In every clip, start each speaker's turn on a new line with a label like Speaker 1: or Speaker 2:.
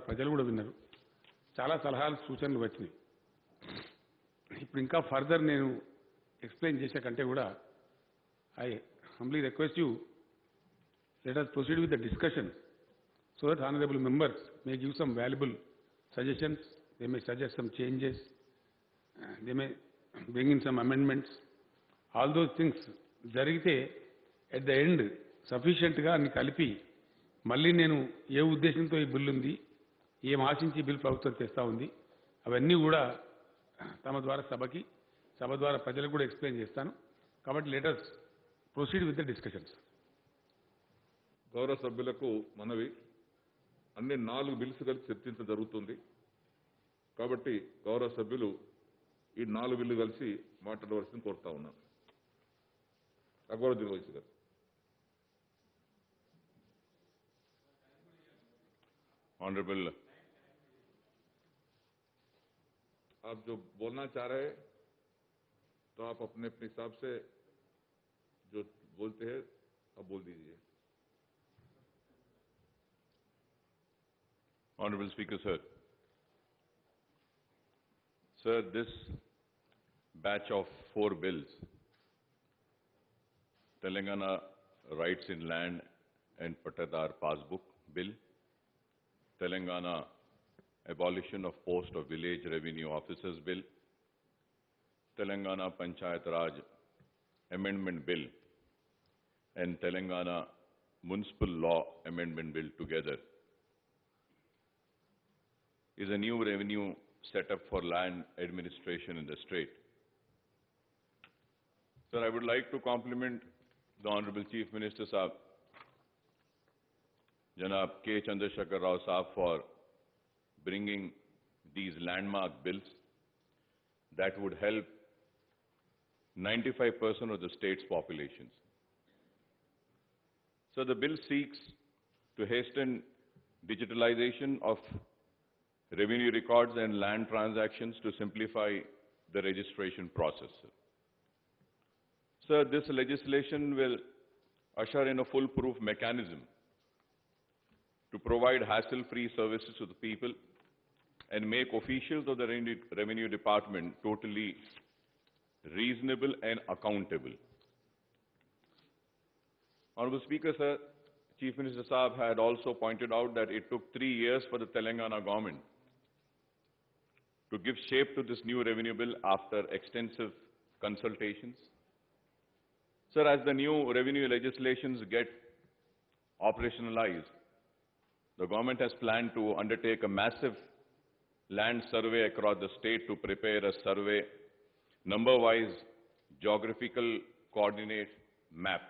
Speaker 1: ప్రజలు కూడా విన్నారు. చాలా సలహాలు సూచనలు వచ్చినాయి. ఇప్పుడు ఇంకా ఫర్దర్ నేను ఎక్స్ప్లెయిన్ చేసే కంటే కూడా I humbly request you, let us proceed with the discussion so that honorable members may give some valuable suggestions. They may suggest some changes, they may bring in some amendments. All those things జరిగితే at the end sufficientగా అన్ని కలిపి మళ్ళీ నేను ఏ ఉద్దేశంతో ఈ bill ఉంది, ఏం ఆశించి బిల్ ప్రభుత్వం తెస్తా ఉంది, అవన్నీ కూడా తమ ద్వారా సభ ద్వారా ప్రజలకు కూడా ఎక్స్ప్లెయిన్ చేస్తాను. కాబట్టి let us proceed with the discussions.
Speaker 2: గౌరవ సభ్యులకు మనవి, అన్ని 4 బిల్స్ కలిసి చర్చించడం జరుగుతుంది. కాబట్టి గౌరవ సభ్యులు ఈ 4 బిల్లు కలిసి మాట్లాడవలసింది కోరుతా ఉన్నాను. అక్బరుద్దీన్ ఓవైసీ గారు.
Speaker 3: ऑनरेबल
Speaker 2: आप जो बोलना चाह रहे हैं तो आप अपने अपने हिसाब से जो बोलते हैं आप बोल दीजिए.
Speaker 3: Honorable Speaker, sir. Sir, this batch of 4 bills, Telangana Rights in Land and Patadar Passbook Bill, Telangana Abolition of Post of Village Revenue Officers Bill, Telangana Panchayat Raj Amendment Bill, and Telangana Municipal Law Amendment Bill together is a new revenue setup for land administration in the state. Sir, I would like to compliment the Honorable Chief Minister Sahab, Janab K. Chandrasekhar Rao Sahab, for bringing these landmark bills that would help 95% of the state's populations. So the bill seeks to hasten digitalization of revenue records and land transactions to simplify the registration process. Sir, this legislation will usher in a foolproof mechanism to provide hassle-free services to the people and make officials of the Revenue Department totally reasonable and accountable. Honorable Speaker, sir, Chief Minister Saab had also pointed out that it took 3 years for the Telangana government to give shape to this new revenue bill after extensive consultations. Sir, as the new revenue legislations get operationalized, the government has planned to undertake a massive land survey across the state to prepare a survey number-wise geographical coordinate map.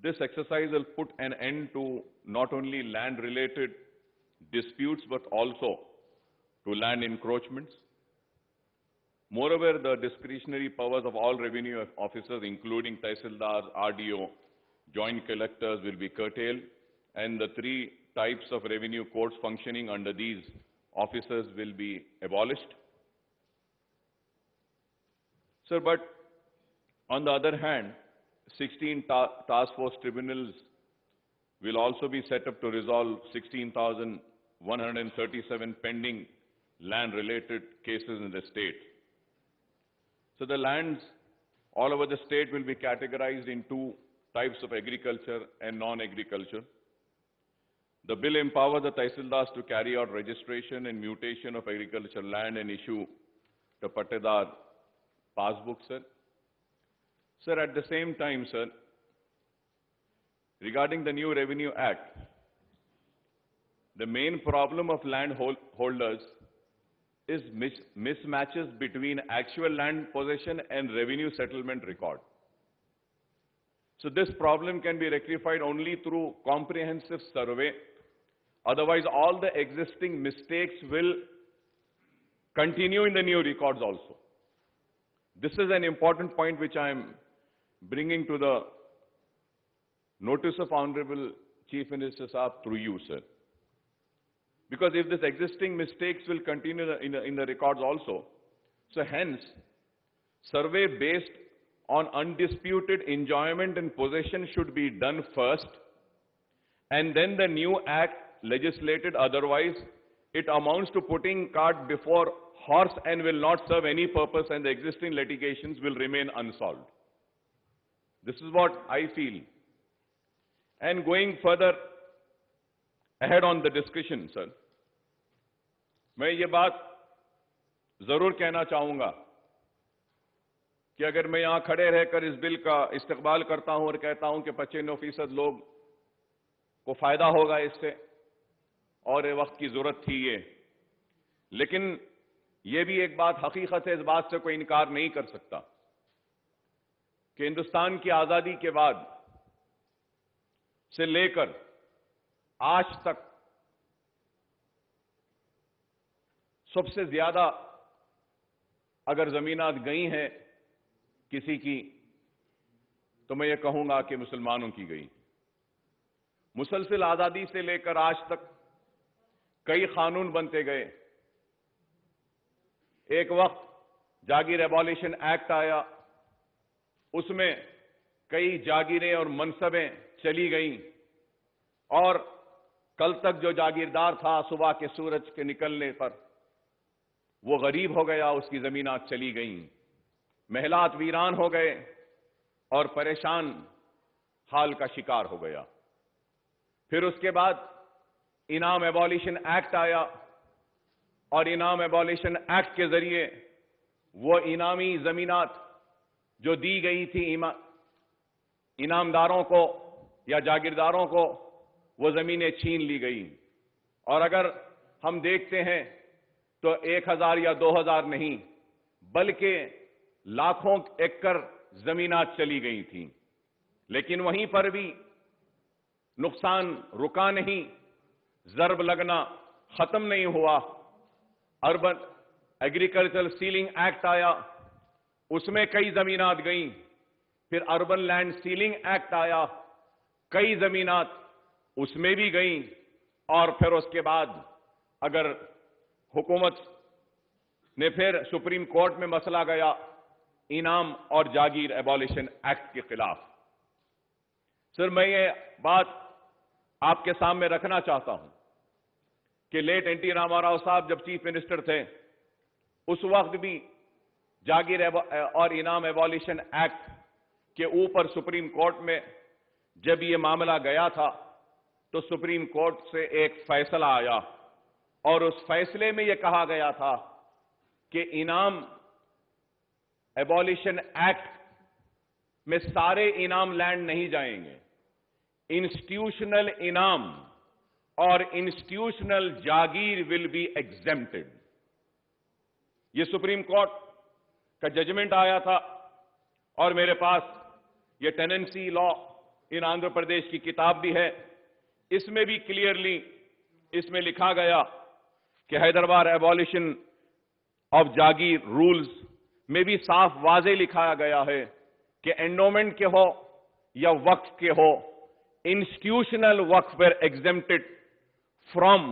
Speaker 3: This exercise will put an end to not only land-related disputes but also to land encroachments. Moreover, the discretionary powers of all revenue officers, including Tehsildar, RDO, joint collectors, will be curtailed, and the 3 types of revenue courts functioning under these officers will be abolished. Sir, but on the other hand, 16 task force tribunals will also be set up to resolve 16,137 pending land-related cases in the state. So the lands all over the state will be categorized in 2 types of agriculture and non-agriculture. The bill empowers the Tehsildars to carry out registration and mutation of agricultural land and issue the Patadar passbook, sir. Sir, at the same time, sir, regarding the new Revenue Act, the main problem of land holders is mismatches between actual land possession and revenue settlement record. So this problem can be rectified only through comprehensive survey. Otherwise, all the existing mistakes will continue in the new records also. This is an important point which I am bringing to the notice of Honorable Chief Minister Saab through you, sir. Because if this existing mistakes will continue in the records also, so hence, survey based on undisputed enjoyment and possession should be done first, and then the new act legislated otherwise, it amounts to putting cart before horse and will not serve any purpose, and the existing litigations will remain unsolved. This is what I feel. And going further ahead on the discussion, sir, मैं ये बात जरूर कहना चाहूंगा कि अगर मैं यहां खड़े रहकर इस बिल का इस्तकबाल करता हूं और कहता हूं कि 95% लोग को फायदा होगा इससे और ये वक्त की जरूरत थी ये, लेकिन ये भी एक बात हकीकत है, इस बात से कोई इनकार नहीं कर सकता कि हिंदुस्तान की आजादी के बाद से लेकर आज तक सबसे ज्यादा अगर जमीनात गई हैं किसी की, तो मैं ये कहूंगा कि मुसलमानों की गई। मुसलसल आजादी से लेकर आज तक कई कानून बनते गए। एक वक्त जागीर एबॉलिशन एक्ट आया, उसमें कई जागीरें और मनसबें चली गईं, और कल तक जो जागीरदार था सुबह के सूरज के निकलने पर वो गरीब हो गया, उसकी जमीनात चली गईं, महलात वीरान हो गए और परेशान हाल का शिकार हो गया। फिर उसके बाद इनाम एबॉलिशन एक्ट आया, और इनाम एबॉलिशन एक्ट के जरिए वो इनामी जमीनात जो दी गई थी इनामदारों को या जागीरदारों को, वो जमीनें छीन ली गई। और अगर हम देखते हैं तो 1000 या 2000 नहीं, बल्कि लाखों एकड़ जमीनात चली गई थी। लेकिन वहीं पर भी नुकसान रुका नहीं, जरब लगना खत्म नहीं हुआ। अर्बन एग्रीकल्चरल सीलिंग एक्ट आया, उसमें कई जमीनात गईं। फिर अर्बन लैंड सीलिंग एक्ट आया, कई जमीनात उसमें भी गईं। और फिर उसके बाद अगर हुकूमत ने फिर सुप्रीम कोर्ट में मसला गया इनाम और जागीर एबॉलिशन एक्ट के खिलाफ। सर, मैं ये बात आपके सामने रखना चाहता हूं कि लेट एनटी रामा राव साहब जब चीफ मिनिस्टर थे, उस वक्त भी जागीर और इनाम एबॉलिशन एक्ट के ऊपर सुप्रीम कोर्ट में जब ये मामला गया था, तो सुप्रीम कोर्ट से एक फैसला आया, और उस फैसले में यह कहा गया था कि इनाम एबॉलिशन एक्ट में सारे इनाम लैंड नहीं जाएंगे, इंस्टीट्यूशनल इनाम और institutional Jagir will be exempted. यह सुप्रीम कोर्ट का जजमेंट आया था, और मेरे पास यह tenancy law in Andhra Pradesh की किताब भी है। इसमें भी क्लियरली इसमें लिखा गया कि Hyderabad abolition of Jagir rules में भी साफ वाजे लिखाया गया है कि एंडोमेंट के हो या वक्फ के हो, इंस्टीट्यूशनल वक्फ were exempted from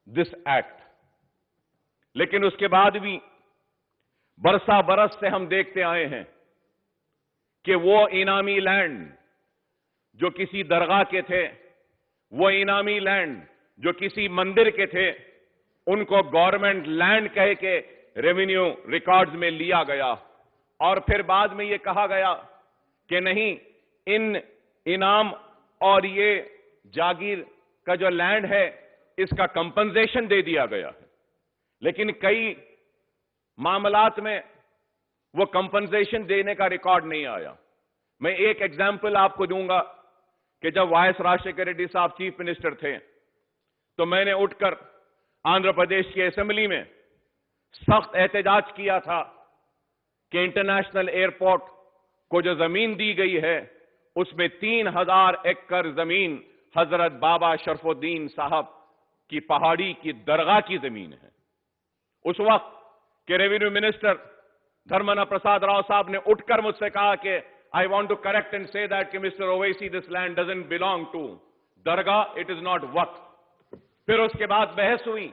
Speaker 3: this act. लेकिन उसके बाद भी बरसा बरस से हम देखते आए हैं कि वो इनामी लैंड जो किसी दरगाह के थे, वो इनामी लैंड जो किसी मंदिर के थे, उनको गवर्नमेंट लैंड कह के रेवेन्यू रिकॉर्ड्स में लिया गया। और फिर बाद में ये कहा गया कि नहीं, इन इनाम और ये जागीर का जो लैंड है इसका कंपनसेशन दे दिया गया है। लेकिन कई मामलात में वो कंपनसेशन देने का रिकॉर्ड नहीं आया। मैं एक एग्जाम्पल आपको दूंगा कि जब वायस राजशेखर रेड्डी साहब चीफ मिनिस्टर थे, तो मैंने उठकर आंध्र प्रदेश की असेंबली में सख्त एहतजाज किया था कि इंटरनेशनल एयरपोर्ट को जो जमीन दी गई है उसमें 3000 एकड़ जमीन हजरत बाबा शरफुद्दीन साहब की पहाड़ी की दरगाह की जमीन है। उस वक्त के रेवेन्यू मिनिस्टर धर्मना प्रसाद राव साहब ने उठकर मुझसे कहा कि I want to correct and say that कि mister Owaisi, this land doesn't belong to dargah, it is not Waqf. फिर उसके बाद बहस हुई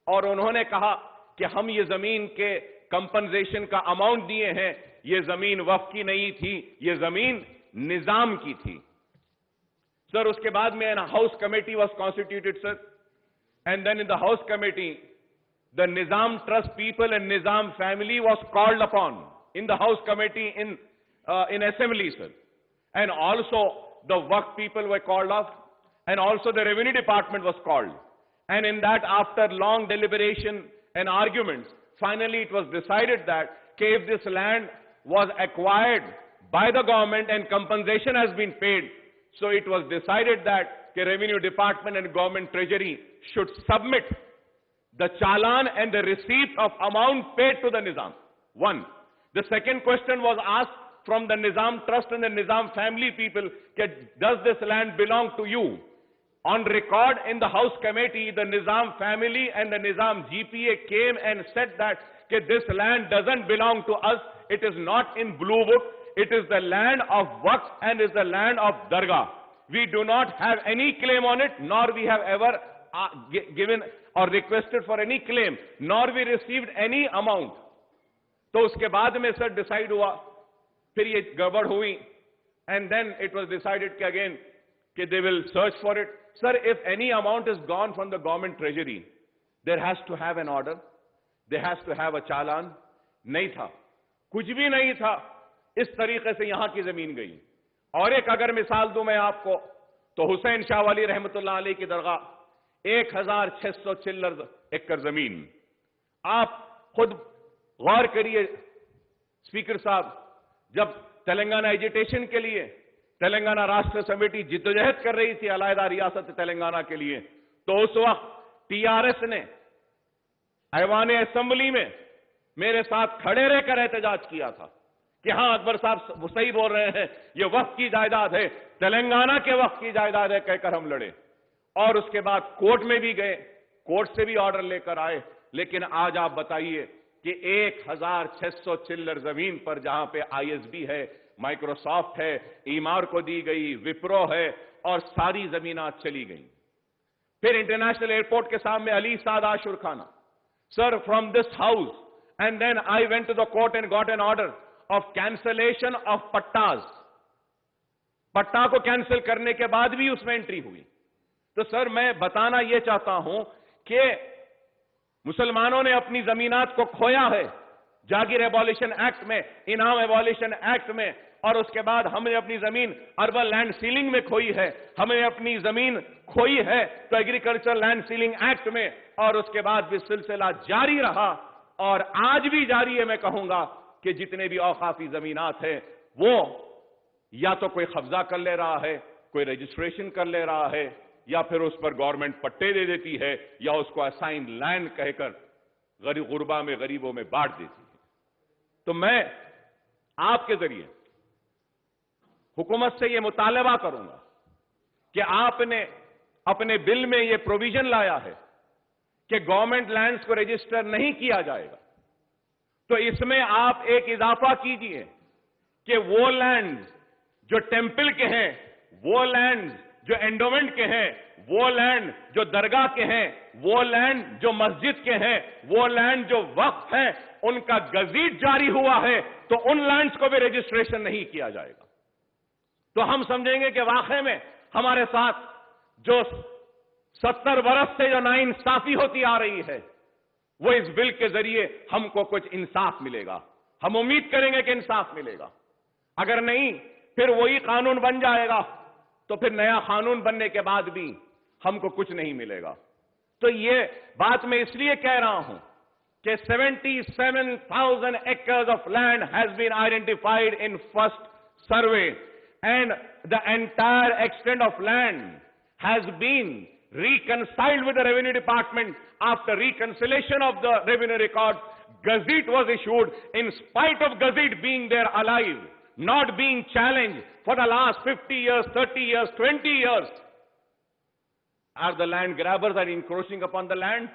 Speaker 3: और उन्होंने कहा कि हम ये जमीन के कंपनसेशन का अमाउंट दिए हैं, ये जमीन वक्फ की नहीं थी, ये जमीन निजाम की थी। Sir, uske baad mein a house committee was constituted, sir. And then in the house committee, the Nizam Trust people and Nizam family was called upon in the house committee in assembly, sir. And also the Waqf people were called off, and also the revenue department was called. And in that, after long deliberation and arguments, finally it was decided that if this land was acquired by the government and compensation has been paid, so it was decided that the revenue department and government treasury should submit the challan and the receipt of amount paid to the Nizam. One. The second question was asked from the Nizam Trust and the Nizam family people, does this land belong to you? On record in the House Committee, the Nizam family and the Nizam GPA came and said that this land doesn't belong to us, it is not in Blue Book, it is the land of Waqf and is the land of Dargah. We do not have any claim on it, nor we have ever given or requested for any claim, nor we received any amount. तो उसके बाद में sir decide हुआ, फिर ये गड़बड़ हुई, and then it was decided कि again कि they will search for it. Sir, if any amount is gone from the government treasury, there has to have an order, there has to have a चालान. नहीं था, कुछ भी नहीं था, इस तरीके से यहां की जमीन गई. और एक अगर मिसाल दूं मैं आपको, तो हुसैन शाह वाली रहमतुल्लाह अलैह की दरगाह 1600 चिल्लर एकड़ जमीन. आप खुद गौर करिए स्पीकर साहब, जब तेलंगाना एजिटेशन के लिए तेलंगाना राष्ट्र समिति जिद्दोजहद कर रही थी अलहदा रियासत तेलंगाना के लिए, तो उस वक्त टीआरएस ने ऐवान असेंबली में मेरे साथ खड़े रहकर एहतजाज किया था कि हां अकबर साहब सही बोल रहे हैं, ये वक्त की जायदाद है, तेलंगाना के वक्त की जायदाद है, कहकर हम लड़े. और उसके बाद कोर्ट में भी गए, कोर्ट से भी ऑर्डर लेकर आए. लेकिन आज आप बताइए कि 1600 चिल्लर जमीन पर जहां पे आईएसबी है, माइक्रोसॉफ्ट है, ईमार को दी गई, विप्रो है, और सारी जमीनात चली गई. फिर इंटरनेशनल एयरपोर्ट के सामने Ali Saad Ashur Khana. Sir, from this house and then I went to the court and got an order of cancellation of pattas. पट्टा को कैंसिल करने के बाद भी उसमें एंट्री हुई. तो सर, मैं बताना यह चाहता हूं कि मुसलमानों ने अपनी जमीनात को खोया है जागीर एबॉलिशन एक्ट में, इनाम एबॉलिशन एक्ट में, और उसके बाद हमने अपनी जमीन अर्बन लैंड सीलिंग में खोई है, हमने अपनी जमीन खोई है तो एग्रीकल्चर लैंड सीलिंग एक्ट में, और उसके बाद भी सिलसिला जारी रहा और आज भी जारी है. मैं कहूंगा कि जितने भी औकाफी जमीनात हैं वो या तो कोई कब्जा कर ले रहा है, कोई रजिस्ट्रेशन कर ले रहा है, या फिर उस पर गवर्नमेंट पट्टे दे देती है, या उसको असाइन लैंड कहकर गुरबा में गरीबों में बांट देती है. तो मैं आपके जरिए हुकूमत से यह मुतालबा करूंगा कि आपने अपने बिल में यह प्रोविजन लाया है कि गवर्नमेंट लैंड्स को रजिस्टर नहीं किया जाएगा, तो इसमें आप एक इजाफा कीजिए कि वो लैंड्स जो टेंपल के हैं, वो लैंड्स जो एंडोमेंट के हैं, वो लैंड जो दरगाह के हैं, वो लैंड जो मस्जिद के हैं, वो लैंड जो वक्फ है, उनका गजीट जारी हुआ है, तो उन लैंड्स को भी रजिस्ट्रेशन नहीं किया जाएगा. तो हम समझेंगे कि वाकई में हमारे साथ जो 70 बरस से जो नाइंसाफी होती आ रही है, वो इस बिल के जरिए हमको कुछ इंसाफ मिलेगा. हम उम्मीद करेंगे कि इंसाफ मिलेगा. अगर नहीं, फिर वही कानून बन जाएगा, तो फिर नया कानून बनने के बाद भी हमको कुछ नहीं मिलेगा. तो ये बात मैं इसलिए कह रहा हूं कि 77,000 acres of land has been identified in first survey, and the entire extent of land has been reconciled with the revenue department. After reconciliation of the revenue records, gazette was issued. In spite of gazette being there alive, not being challenged for the last 50 years, 30 years, 20 years, are the land grabbers are encroaching upon the land,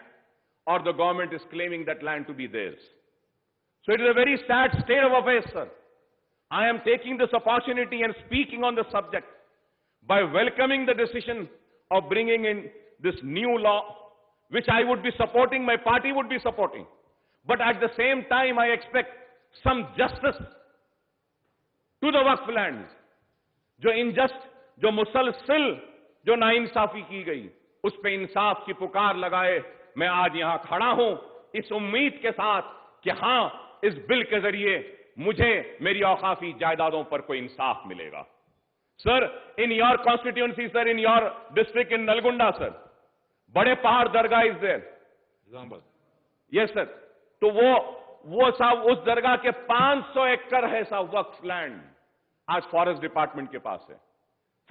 Speaker 3: or the government is claiming that land to be theirs. So it is a very sad state of affairs, sir. I am taking this opportunity and speaking on the subject by welcoming the decision of bringing in this new law, which I would be supporting, my party would be supporting. But at the same time, I expect some justice to the Waqf lands. जो injust, जो मुसलसल जो नाइंसाफी की गई, उस पे इंसाफ की पुकार लगाए मैं आज यहां खड़ा हूं, इस उम्मीद के साथ कि हां, इस बिल के जरिए मुझे मेरी औकाफी जायदादों पर कोई इंसाफ मिलेगा। Sir, in your constituency, sir, in your district in Nalgonda, sir, Bade Pahad Dargah is there.
Speaker 2: Nizamabad.
Speaker 3: Yes sir. तो वो साहब उस दरगाह के 500 एकड़ है साहब वक्फ लैंड, आज फॉरेस्ट डिपार्टमेंट के पास है।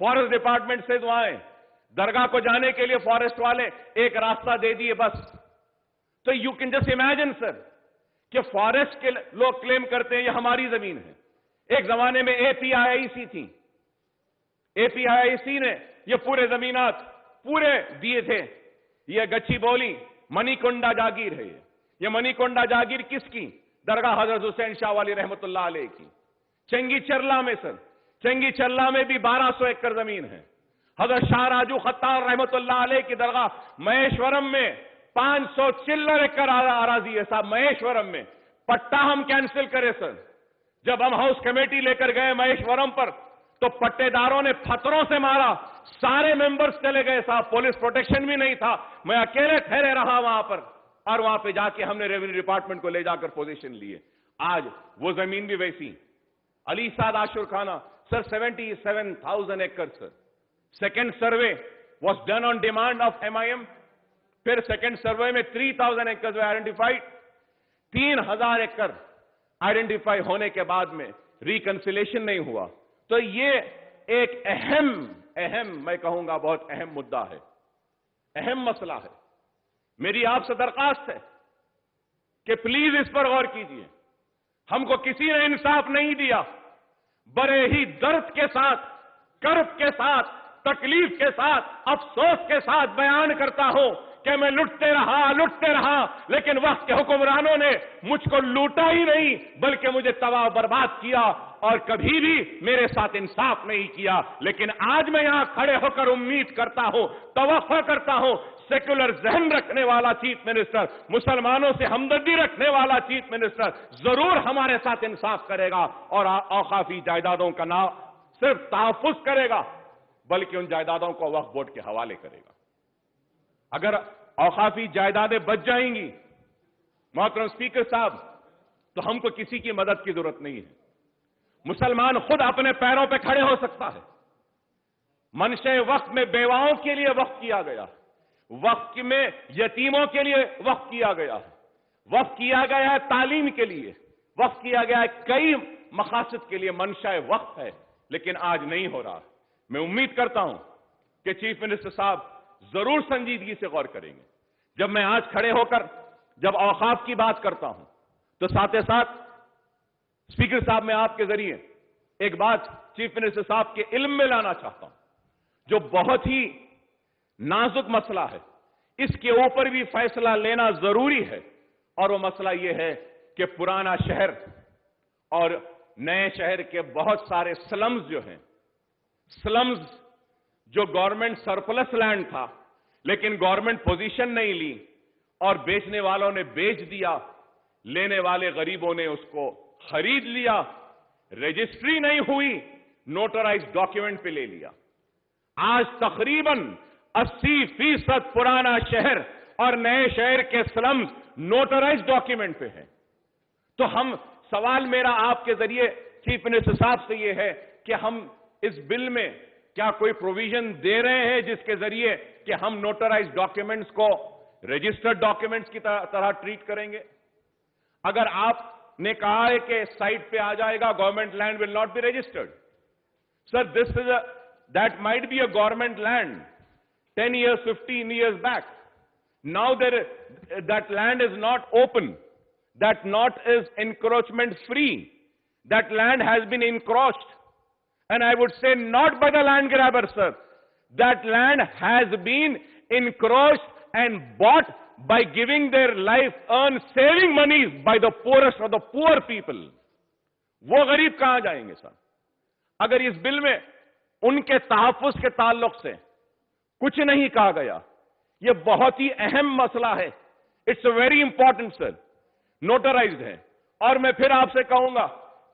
Speaker 3: फॉरेस्ट डिपार्टमेंट से वहां है, दरगाह को जाने के लिए फॉरेस्ट वाले एक रास्ता दे दिए बस। तो you can just imagine sir कि फॉरेस्ट के लोग क्लेम करते हैं ये हमारी जमीन है। एक जमाने में एपीआईआईसी थी, एपीआईआईसी ने ये पूरे जमीनात पूरे दिए थे। ये गच्छी बोली मणिकोंडा जागीर है। ये मणिकोंडा जागीर किसकी? दरगाह हजरत हुसैन शाह वाली रहमतुल्लाह अलैह की। चंगी चरला में सर, चंगी चरला में भी 1200 एकड़ जमीन है। हजरत शाह राजू खत्तार रहमतुल्लाह अलैह की दरगाह महेश्वरम में 500 चिल्लर एकड़ अराजी है साहब। महेश्वरम में पट्टा हम कैंसिल करें सर। जब हम हाउस कमेटी लेकर गए महेश्वरम पर तो पट्टेदारों ने पत्थरों से मारा, सारे मेंबर्स चले गए साहब, पुलिस प्रोटेक्शन भी नहीं था, मैं अकेले ठहरे रहा वहां पर, और वहां पे जाके हमने रेवेन्यू डिपार्टमेंट को ले जाकर पोजीशन लिए। आज वो जमीन भी वैसी। अली साद आशुर खाना सर 77,000 एकड़ sir. Second survey was done on demand of MIM। फिर सेकेंड सर्वे में 3,000 एकड़ आइडेंटिफाइड। 3,000 एकड़ आइडेंटिफाई होने के बाद में रिकंसिलेशन नहीं हुआ। तो ये एक अहम मैं कहूंगा बहुत अहम मुद्दा है, अहम मसला है। मेरी आपसे दरखास्त है कि प्लीज इस पर गौर कीजिए। हमको किसी ने इंसाफ नहीं दिया, बड़े ही दर्द के साथ, कर्ब के साथ, तकलीफ के साथ, अफसोस के साथ बयान करता हूं कि मैं लुटते रहा, लेकिन वक्त के हुक्मरानों ने मुझको लूटा ही नहीं बल्कि मुझे तबाह बर्बाद किया और कभी भी मेरे साथ इंसाफ नहीं किया। लेकिन आज मैं यहां खड़े होकर उम्मीद करता हूं, तवक्को करता हूं, सेक्युलर जहन रखने वाला चीफ मिनिस्टर, मुसलमानों से हमदर्दी रखने वाला चीफ मिनिस्टर जरूर हमारे साथ इंसाफ करेगा और औकाफी जायदादों का ना सिर्फ तहफ्फुज करेगा बल्कि उन जायदादों को वक्फ बोर्ड के हवाले करेगा। अगर औकाफी जायदादें बच जाएंगी मोहतरम स्पीकर साहब, तो हमको किसी की मदद की जरूरत नहीं है। मुसलमान खुद अपने पैरों पे खड़े हो सकता है। मनशे वक्फ में बेवाओं के लिए वक्फ किया गया, वक्फ में यतीमों के लिए वक्फ किया गया है, वक्फ किया गया है तालीम के लिए, वक्फ किया गया है कई मकासद के लिए। मनशा वक्फ है, लेकिन आज नहीं हो रहा। मैं उम्मीद करता हूं कि चीफ मिनिस्टर साहब जरूर संजीदगी से गौर करेंगे। जब मैं आज खड़े होकर जब औकाफ की बात करता हूं तो साथ ही साथ स्पीकर साहब मैं आपके जरिए एक बात चीफ मिनिस्टर साहब के इल्म में लाना चाहता हूं, जो बहुत ही नाजुक मसला है, इसके ऊपर भी फैसला लेना जरूरी है। और वो मसला ये है कि पुराना शहर और नए शहर के बहुत सारे स्लम्स जो हैं, स्लम्स जो गवर्नमेंट सरप्लस लैंड था लेकिन गवर्नमेंट पोजीशन नहीं ली और बेचने वालों ने बेच दिया, लेने वाले गरीबों ने उसको खरीद लिया, रजिस्ट्री नहीं हुई, नोटराइज डॉक्यूमेंट पे ले लिया। आज तकरीबन 80% पुराना शहर और नए शहर के स्लम्स नोटराइज डॉक्यूमेंट पे हैं। तो हम सवाल मेरा आपके जरिए चीफ मिनिस्टर साहब से यह है कि हम इस बिल में क्या कोई प्रोविजन दे रहे हैं जिसके जरिए कि हम नोटराइज डॉक्यूमेंट्स को रजिस्टर्ड डॉक्यूमेंट्स की तरह ट्रीट करेंगे? अगर आपने कहा है कि साइट पे आ जाएगा government land will not be registered, sir this is that might be a government land 10 years 15 years back. Now that land is not open, that lot is encroachment free, that land has been encroached, and I would say not by the land grabber, sir. That land has been encroached and bought by giving their life-earned saving monies by the poorest of the poor people. वो गरीब कहां जाएंगे sir? अगर इस bill में उनके तहफ्फुज के ताल्लुक से कुछ नहीं कहा गया, ये बहुत ही अहम मसला है. It's very important sir. Notarised है, और मैं फिर आपसे कहूंगा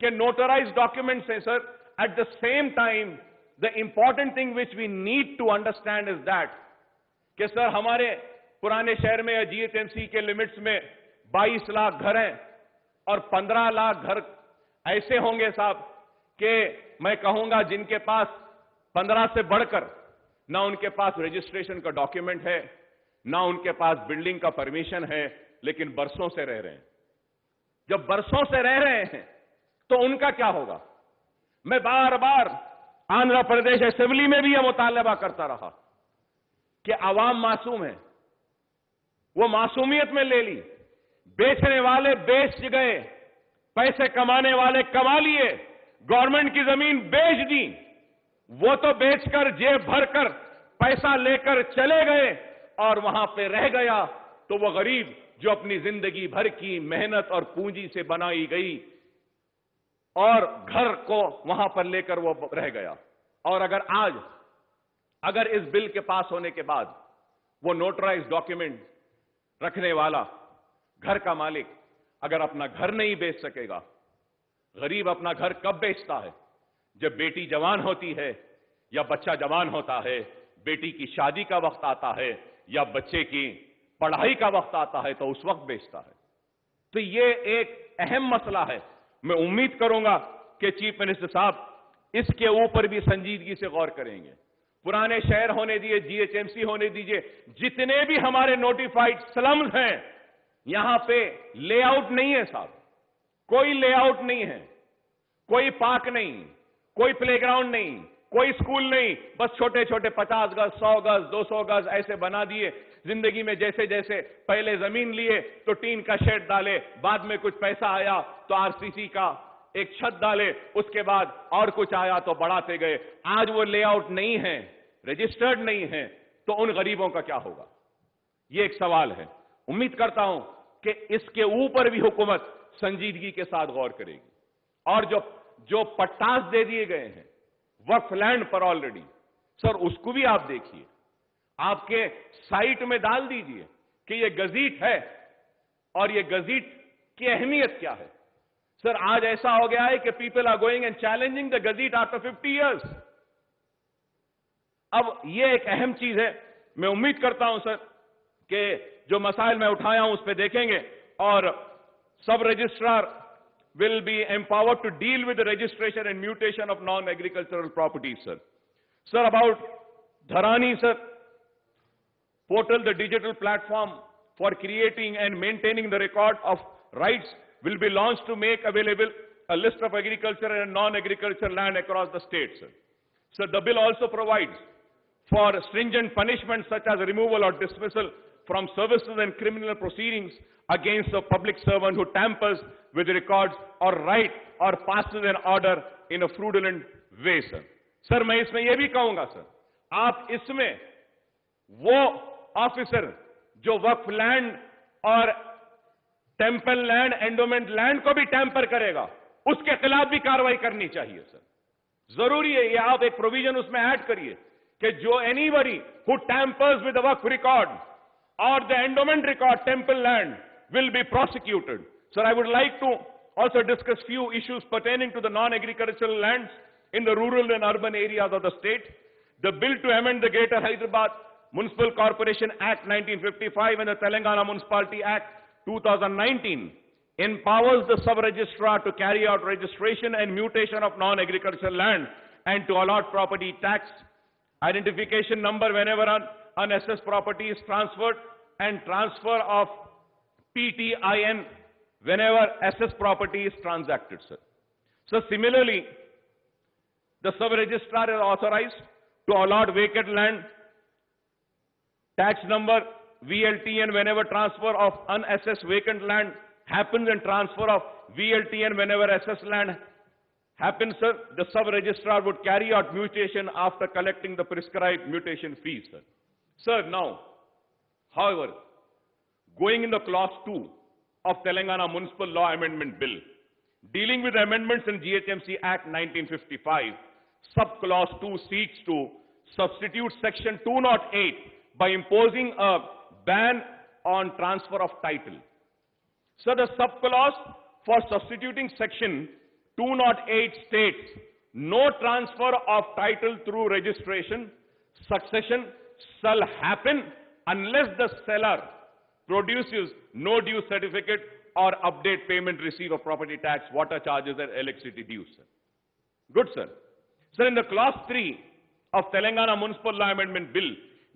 Speaker 3: कि नोटराइज्ड डॉक्यूमेंट्स हैं sir. At the same time the important thing which we need to understand is that कि सर हमारे पुराने शहर में या जीएचएमसी के लिमिट्स में 22 लाख घर हैं और 15 लाख घर ऐसे होंगे साहब कि मैं कहूंगा जिनके पास 15 से बढ़कर ना उनके पास रजिस्ट्रेशन का डॉक्यूमेंट है, ना उनके पास बिल्डिंग का परमिशन है, लेकिन बरसों से रह रहे हैं। जब बरसों से रह रहे हैं तो उनका क्या होगा? मैं बार बार आंध्र प्रदेश असेंबली में भी यह मुतालबा करता रहा कि आवाम मासूम है, वो मासूमियत में ले ली, बेचने वाले बेच गए, पैसे कमाने वाले कमा लिए, गवर्नमेंट की जमीन बेच दी, वो तो बेचकर जेब भरकर पैसा लेकर चले गए और वहां पे रह गया तो वो गरीब जो अपनी जिंदगी भर की मेहनत और पूंजी से बनाई गई और घर को वहां पर लेकर वो रह गया। और अगर इस बिल के पास होने के बाद वो नोटराइज डॉक्यूमेंट रखने वाला घर का मालिक अगर अपना घर नहीं बेच सकेगा, गरीब अपना घर कब बेचता है? जब बेटी जवान होती है या बच्चा जवान होता है, बेटी की शादी का वक्त आता है या बच्चे की पढ़ाई का वक्त आता है तो उस वक्त बेचता है। तो ये एक अहम मसला है। मैं उम्मीद करूंगा कि चीफ मिनिस्टर साहब इसके ऊपर भी संजीदगी से गौर करेंगे। पुराने शहर होने दिए, जीएचएमसी होने दीजिए, जितने भी हमारे नोटिफाइड स्लम्स हैं, यहां पे लेआउट नहीं है साहब, कोई लेआउट नहीं है, कोई पार्क नहीं, कोई प्लेग्राउंड नहीं, कोई स्कूल नहीं, बस छोटे छोटे 50 गज, 100 गज, 200 गज ऐसे बना दिए। जिंदगी में जैसे जैसे पहले जमीन लिए तो टीन का शेड डाले, बाद में कुछ पैसा आया तो आरसीसी का एक छत डाले, उसके बाद और कुछ आया तो बढ़ाते गए। आज वो लेआउट नहीं है, रजिस्टर्ड नहीं है, तो उन गरीबों का क्या होगा? ये एक सवाल है। उम्मीद करता हूं कि इसके ऊपर भी हुकूमत संजीदगी के साथ गौर करेगी। और जो पट्टास दे दिए गए हैं वक्फ लैंड पर ऑलरेडी, सर उसको भी आप देखिए, आपके साइट में डाल दीजिए कि ये गजीट है और ये गजीट की अहमियत क्या है। सर आज ऐसा हो गया है कि people are going and challenging the gazette after 50 years. अब ये एक अहम चीज है। मैं उम्मीद करता हूं सर कि जो मसाइल मैं उठाया हूं उस पर देखेंगे और सब registrar will be empowered to deal with the registration and mutation of non-agricultural properties, sir. Sir, about Dharani, sir, portal, the digital platform for creating and maintaining the record of rights will be launched to make available a list of agricultural and non-agricultural land across the state, sir. Sir, the bill also provides for stringent punishments such as removal or dismissal from services and criminal proceedings against a public servant who tampers with records or right or passes an order in a fraudulent way, sir. Sir मैं इसमें यह भी कहूंगा sir, आप इसमें वो officer जो वक्फ land और टेम्पल लैंड, एंडोमेंट लैंड को भी टैंपर करेगा, उसके खिलाफ भी कार्रवाई करनी चाहिए सर। जरूरी है ये, आप एक प्रोविजन उसमें ऐड करिए कि जो anybody who tampers with the Waqf record or the endowment record, temple land, will be prosecuted. Sir, I would like to also discuss few issues pertaining to the non-agricultural lands in the rural and urban areas of the state. The bill to amend the Greater Hyderabad Municipal Corporation Act 1955 and the Telangana Municipality Act 2019 empowers the sub-registrar to carry out registration and mutation of non-agricultural land and to allot property tax identification number whenever unassessed property is transferred and transfer of PTIN whenever assessed property is transacted, sir. So similarly, the sub-registrar is authorized to allot vacant land tax number VLTN whenever transfer of unassessed vacant land happens and transfer of VLTN whenever assessed land happens, sir. The sub-registrar would carry out mutation after collecting the prescribed mutation fees, sir. Sir, now, however, going in the clause 2 of Telangana Municipal Law Amendment Bill, dealing with amendments in GHMC Act 1955, sub-clause 2 seeks to substitute section 208 by imposing a ban on transfer of title. So the sub-clause for substituting section 208 states no transfer of title through registration, succession shall happen unless the seller produces no due certificate or update payment receipt of property tax, water charges and electricity dues. Sir. Good, sir. Sir, in the clause 3 of Telangana Municipal Law Amendment Bill,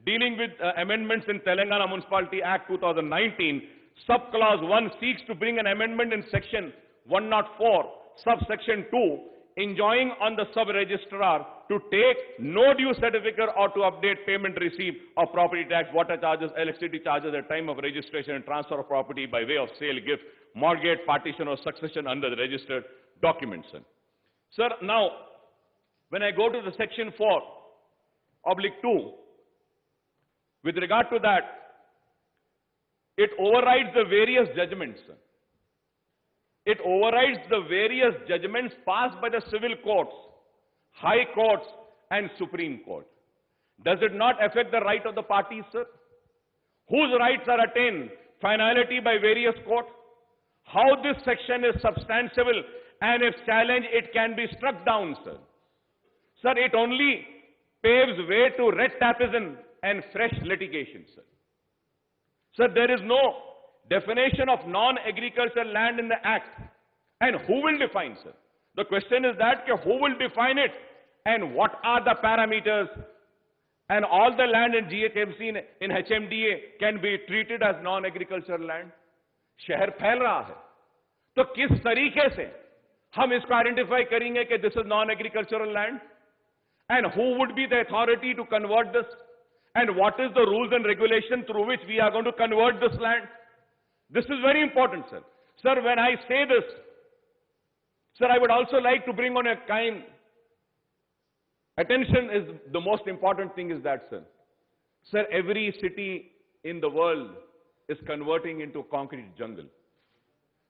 Speaker 3: dealing with amendments in Telangana Municipality Act 2019, subclause 1 seeks to bring an amendment in section 104, subsection 2, enjoining on the sub-registrar to take no due certificate or to update payment receipt of property tax, water charges, electricity charges at time of registration and transfer of property by way of sale, gift, mortgage, partition or succession under the registered documents. Sir, now, when I go to the section 4/2, with regard to that, it overrides the various judgments. It overrides the various judgments passed by the civil courts, high courts and Supreme Court. Does it not affect the right of the parties, sir? Whose rights are attained? Finality by various courts? How this section is substantiable, and if challenged, it can be struck down, sir. Sir, it only paves way to red tapism and fresh litigation, sir. Sir, there is no definition of non-agricultural land in the Act. And who will define, sir? The question is that, who will define it? And what are the parameters? And all the land in GHMC, in HMDA, can be treated as non-agricultural land? शहर फैल रहा है, तो किस तरीके से हम इसको आइडेंटिफाई करेंगे कि this is non-agricultural land? And who would be the authority to convert this? And what is the rules and regulation through which we are going to convert this land? This is very important, sir. Sir, when I say this, sir, I would also like to bring on a kind attention is the most important thing is that, sir. Sir, every city in the world is converting into concrete jungle.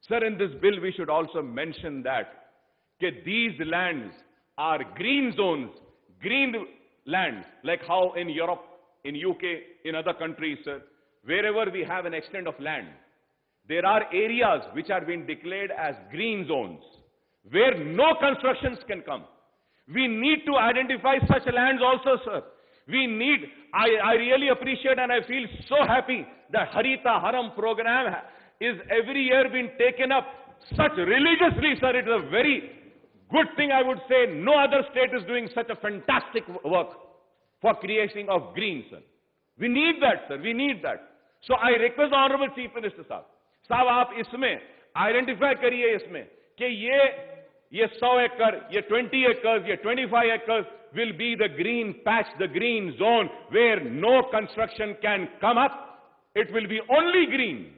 Speaker 3: Sir, in this bill, we should also mention that these lands are green zones, green lands, like how in Europe, in UK, in other countries, sir, wherever we have an extent of land, there are areas which are being declared as green zones, where no constructions can come. We need to identify such lands also, sir. We need, I really appreciate and I feel so happy that Harita Haram program is every year being taken up such religiously, sir. It is a very good thing, I would say. No other state is doing such a fantastic work for creation of green, sir. We need that, sir. We need that. So I request the Honorable Chief Minister, sir. साहब आप इसमें identify करिए इसमें कि ये 100 एकड़, ये 20 acres, ये 25 acres will be the green patch, the green zone where no construction can come up. It will be only green.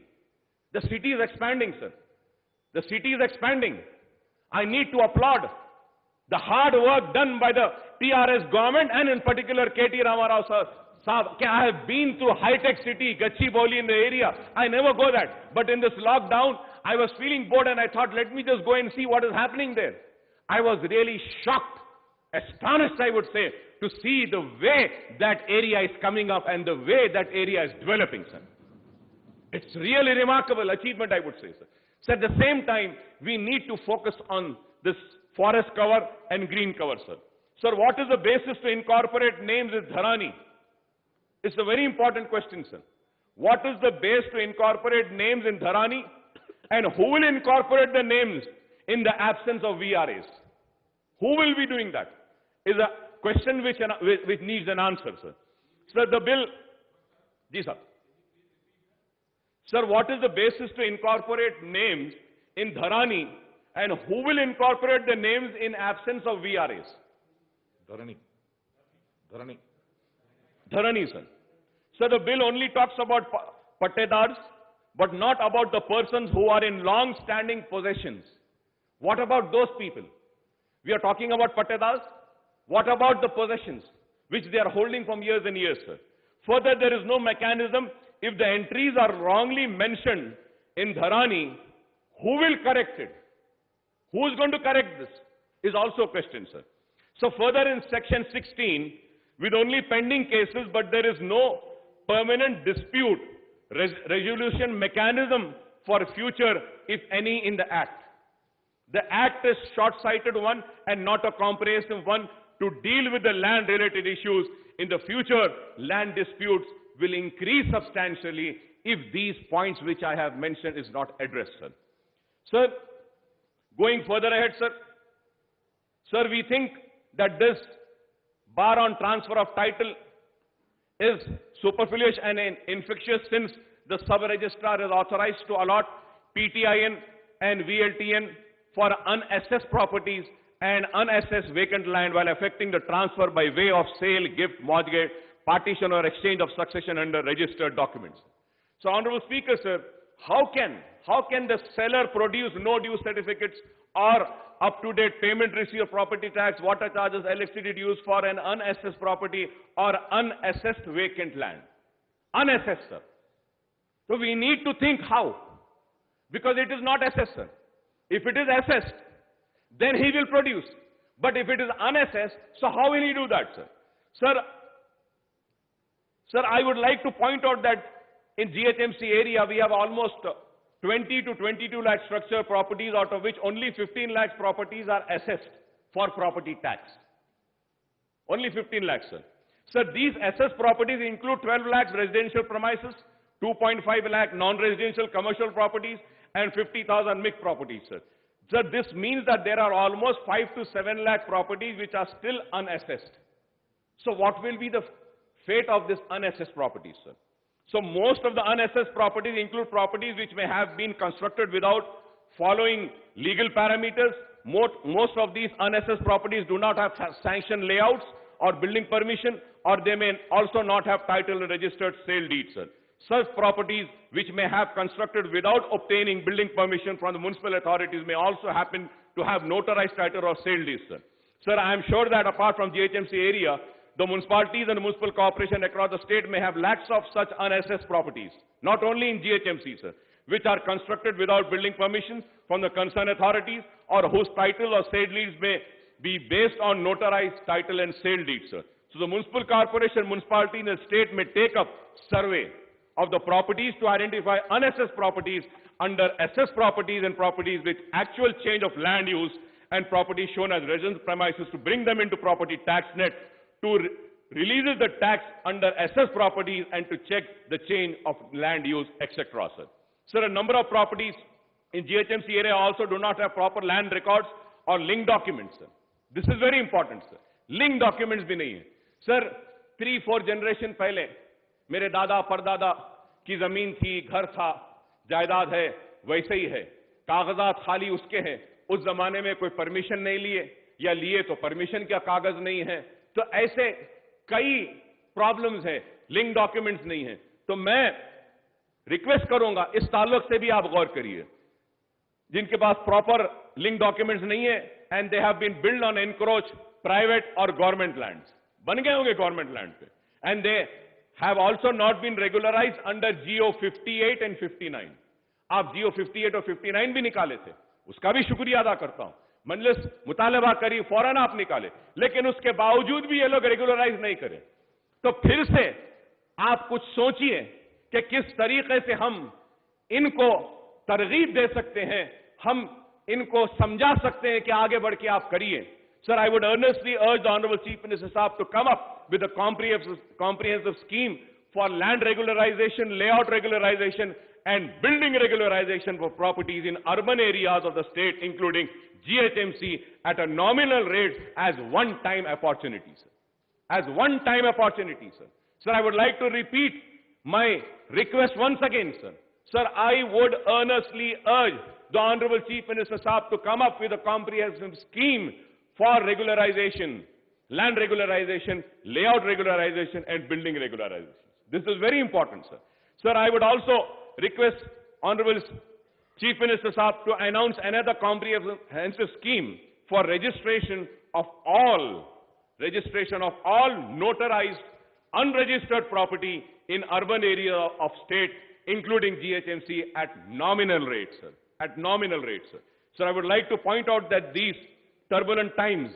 Speaker 3: The city is expanding, sir. The city is expanding. I need to applaud the hard work done by the TRS government and in particular KT Ramarao, sir. I have been to high-tech city, Gachibowli in the area. I never go that. But in this lockdown, I was feeling bored and I thought, let me just go and see what is happening there. I was really shocked, astonished, I would say, to see the way that area is coming up and the way that area is developing, sir. It's really remarkable achievement, I would say, sir. So at the same time, we need to focus on this forest cover and green cover, sir. Sir, what is the basis to incorporate names in Dharani? It's a very important question, sir. What is the base to incorporate names in Dharani? And who will incorporate the names in the absence of VRAs? Who will be doing that? Is a question which needs an answer, sir. Sir, the bill... Ji, sir. Sir, what is the basis to incorporate names in Dharani? And who will incorporate the names in absence of VRAs?
Speaker 2: Dharani.
Speaker 3: Dharani, sir. So the bill only talks about pattedars, but not about the persons who are in long-standing possessions. What about those people? We are talking about pattedars. What about the possessions, which they are holding from years and years, sir? Further, there is no mechanism. If the entries are wrongly mentioned in Dharani, who will correct it? Who is going to correct this? Is also a question, sir. So further in section 16, with only pending cases, but there is no permanent dispute resolution mechanism for future, if any, in the Act. The act is short-sighted one and not a comprehensive one to deal with the land-related issues. In the future, land disputes will increase substantially if these points which I have mentioned is not addressed, sir. Sir, going further ahead, sir, we think that this bar on transfer of title is superfluous and infectious, since the sub-registrar is authorized to allot PTIN and VLTN for unassessed properties and unassessed vacant land while effecting the transfer by way of sale, gift, mortgage, partition or exchange of succession under registered documents. So, Honorable Speaker, sir, how can the seller produce no due certificates or up-to-date payment receipt of property tax, water charges, electricity dues for an unassessed property or unassessed vacant land? Unassessed, sir. So we need to think how, because it is not assessed, sir. If it is assessed, then he will produce. But if it is unassessed, so how will he do that, sir? Sir, I would like to point out that in GHMC area, we have almost 20 to 22 lakh structured properties, out of which only 15 lakh properties are assessed for property tax. Only 15 lakhs, sir. Sir, these assessed properties include 12 lakhs residential premises, 2.5 lakh non-residential commercial properties, and 50,000 mixed properties, sir. Sir, this means that there are almost 5 to 7 lakh properties which are still unassessed. So what will be the fate of these unassessed properties, sir? So most of the unassessed properties include properties which may have been constructed without following legal parameters. Most of these unassessed properties do not have sanctioned layouts or building permission, or they may also not have title and registered sale deeds, sir. Such properties which may have constructed without obtaining building permission from the municipal authorities may also happen to have notarized title or sale deeds, sir. Sir, I am sure that apart from GHMC area, the municipalities and the municipal corporation across the state may have lakhs of such unassessed properties, not only in GHMC, sir, which are constructed without building permission from the concerned authorities, or whose title or sale deeds may be based on notarized title and sale deeds, sir. So the municipal corporation, municipality in the state may take up survey of the properties to identify unassessed properties under assessed properties and properties with actual change of land use and properties shown as residence premises to bring them into property tax net, to releases the tax under assessed properties and to check the change of land use, etc., sir. Sir, a number of properties in GHMC area also do not have proper land records or link documents, sir. This is very important, sir. Link documents भी नहीं है. Sir, 3-4 generation पहले मेरे दादा परदादा की जमीन थी, घर था, जायदाद है, वैसे ही है. कागजात खाली उसके हैं. उस जमाने में कोई परमिशन नहीं लिए, या लिए तो परमिशन का कागज नहीं है. तो ऐसे कई प्रॉब्लम्स हैं, लिंक डॉक्यूमेंट्स नहीं है. तो मैं रिक्वेस्ट करूंगा, इस ताल्लुक से भी आप गौर करिए. जिनके पास प्रॉपर लिंक डॉक्यूमेंट्स नहीं है, and they have been build on encroach private और गवर्नमेंट लैंड्स, बन गए होंगे गवर्नमेंट लैंड पे, and they have also not been regularized under GO 58 and 59. आप GO 58 और 59 भी निकाले थे, उसका भी शुक्रिया अदा करता हूं. मजलिस मुतालबा करी, फौरन आप निकाले, लेकिन उसके बावजूद भी ये लोग रेगुलराइज नहीं करें. तो फिर से आप कुछ सोचिए कि किस तरीके से हम इनको तरगीब दे सकते हैं, हम इनको समझा सकते हैं कि आगे बढ़ के आप करिए. Sir, I would earnestly urge the Honorable Chief Minister Saab to come up with a comprehensive scheme for land regularization, layout regularization, and building regularization for properties in urban areas of the state, including GHMC, at a nominal rate as one-time opportunity, sir. As one-time opportunity, sir. Sir, I would like to repeat my request once again, sir. Sir, I would earnestly urge the Honorable Chief Minister Saab to come up with a comprehensive scheme for regularization, land regularization, layout regularization, and building regularization. This is very important, sir. Sir, I would also request Honorable Chief Minister Saab to announce another comprehensive scheme for registration of all notarized, unregistered property in urban area of state, including GHMC, at nominal rates, sir. At nominal rates, sir. Sir, I would like to point out that these turbulent times,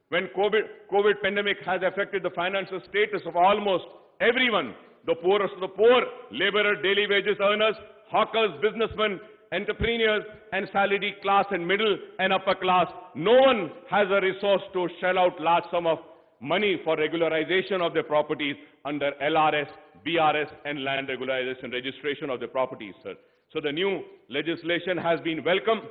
Speaker 3: when COVID pandemic has affected the financial status of almost everyone, the poorest of the poor, laborer, daily wages earners, hawkers, businessmen, entrepreneurs and salaried class and middle and upper class. No one has a resource to shell out large sum of money for regularization of their properties under LRS, BRS and land regularization registration of the properties, sir. So the new legislation has been welcomed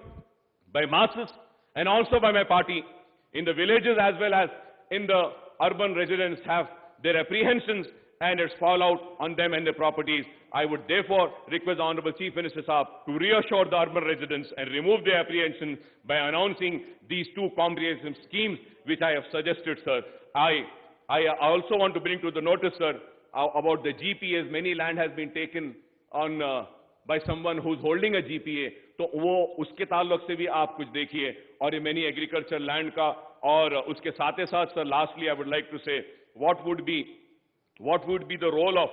Speaker 3: by masses and also by my party. In the villages as well as in the urban residents have their apprehensions and its fallout on them and their properties. I would therefore request the Honorable Chief Minister Saab to reassure the urban residents and remove their apprehension by announcing these two comprehensive schemes which I have suggested, sir. I also want to bring to the notice, sir, about the GPAs. Many land has been taken on by someone who's holding a GPA. तो वो उसके ताल्लुक से भी आप कुछ देखिए और ये many agriculture land का और उसके साथ ही साथ, sir, lastly I would like to say what would be the role of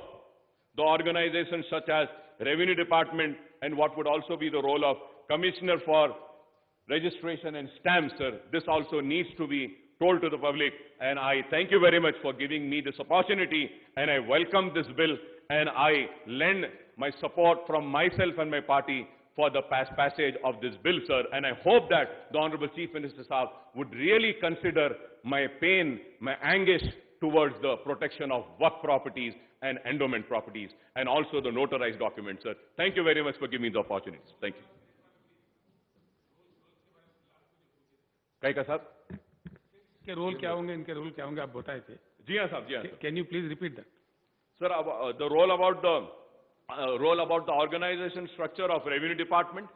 Speaker 3: the organizations such as Revenue Department and what would also be the role of Commissioner for Registration and Stamps, sir. This also needs to be told to the public, and I thank you very much for giving me this opportunity, and I welcome this bill, and I lend my support from myself and my party for the passage of this bill, sir, and I hope that the Honorable Chief Minister Saab would really consider my pain, my anguish towards the protection of work properties and endowment properties, and also the notarized documents, sir. Thank you very much for giving me the opportunity. Thank you. Kai ka साहब?
Speaker 1: इनके role क्या होंगे, इनके role क्या होंगे, आप बताए थे.
Speaker 3: जी हाँ साहब, जी हाँ.
Speaker 1: Can you please repeat that?
Speaker 3: Sir, the role about the organization structure of Revenue Department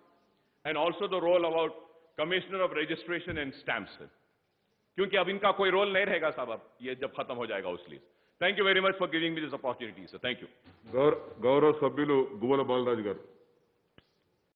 Speaker 3: and also the role about Commissioner of Registration and Stamps, sir. क्योंकि अब इनका कोई रोल नहीं रहेगा साहब, अब ये जब खत्म हो जाएगा उसलिए. Thank you very much for giving me this opportunity, sir. Thank you.
Speaker 2: గౌరవ సభ్యులు గువ్వల బాలరాజు గారు.